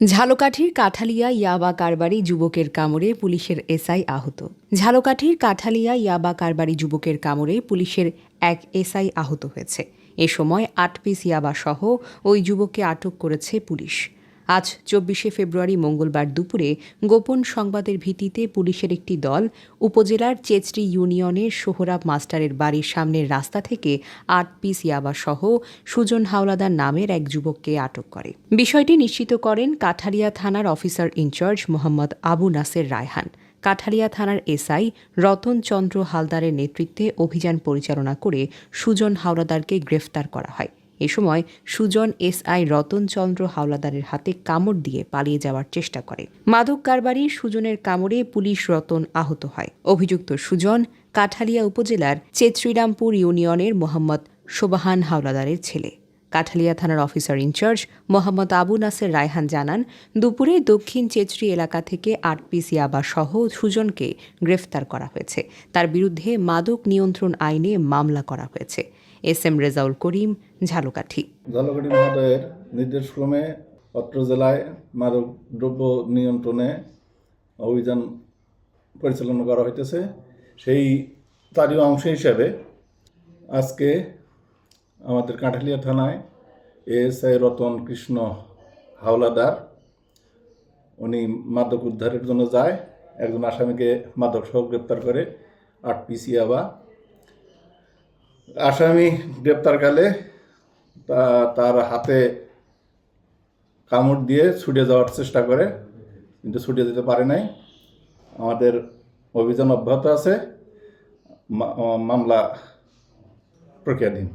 ঝালকাঠির কাঠালিয়া ইয়াবা কারবারি যুবকের কামড়ে পুলিশের এসআই আহত। ঝালকাঠির কাঠালিয়া ইয়াবা কারবারি যুবকের কামড়ে পুলিশের এক এসআই আহত হয়েছে। এ সময় ৮ পিস ইয়াবা সহ ওই যুবককে আটক করেছে পুলিশ। আজ ২৪শে ফেব্রুয়ারি মঙ্গলবার দুপুরে গোপন সংবাদের ভিত্তিতে পুলিশের একটি দল উপজেলার চেচড়ি ইউনিয়নের সোহরাব মাস্টারের বাড়ির সামনের রাস্তা থেকে ৮ পিস ইয়াবা সহ সুজন হাওলাদার নামের এক যুবককে আটক করে। বিষয়টি নিশ্চিত করেন কাঠালিয়া থানার অফিসার ইনচার্জ মোহাম্মদ আবু নাসের রায়হান। কাঠালিয়া থানার এসআই রতন চন্দ্র হালদারের নেতৃত্বে অভিযান পরিচালনা করে সুজন হাওলাদারকে গ্রেফতার করা হয়। এ সময় সুজন এসআই রতন চন্দ্র হাওলাদারের হাতে কামড় দিয়ে পালিয়ে যাওয়ার চেষ্টা করে। মাদক কারবারি সুজনের কামড়ে পুলিশ রতন আহত হয়। অভিযুক্ত সুজন কাঠালিয়া উপজেলার চেচরিরামপুর ইউনিয়নের মোহাম্মদ সোবাহান হাওলাদারের ছেলে। কাঠালিয়া থানার অফিসার ইনচার্জ মোহাম্মদ আবু নাসের রায়হান জানান, দুপুরে দক্ষিণ চেচরি এলাকা থেকে ৮ পিস ইয়াবা সহ সুজনকে গ্রেফতার করা হয়েছে। তার বিরুদ্ধে মাদক নিয়ন্ত্রণ আইনে মামলা করা হয়েছে। এস.এম. রেজাউল করিম, ঝালকাঠি। ঝালকাঠি মহোদয়ের নির্দেশক্রমে অত্র জেলায় মাদক দ্রব্য নিয়ন্ত্রণে অভিযান পরিচালনা করা হইতেছে। সেই তারই অংশ হিসাবে আজকে আমাদের কাঠালিয়া থানায় এএসআই রতন কৃষ্ণ হাওলাদার উনি মাদক উদ্ধারের জন্য যায়। একজন আসামিকে মাদক সহ গ্রেপ্তার করে ৮ পিস ইয়াবা। আসামি গ্রেপ্তারকালে তার হাতে কামড় দিয়ে ছুটে যাওয়ার চেষ্টা করে, কিন্তু ছুটে যেতে পারে নাই। আমাদের অভিযান অব্যাহত আছে, মামলা প্রক্রিয়াধীন।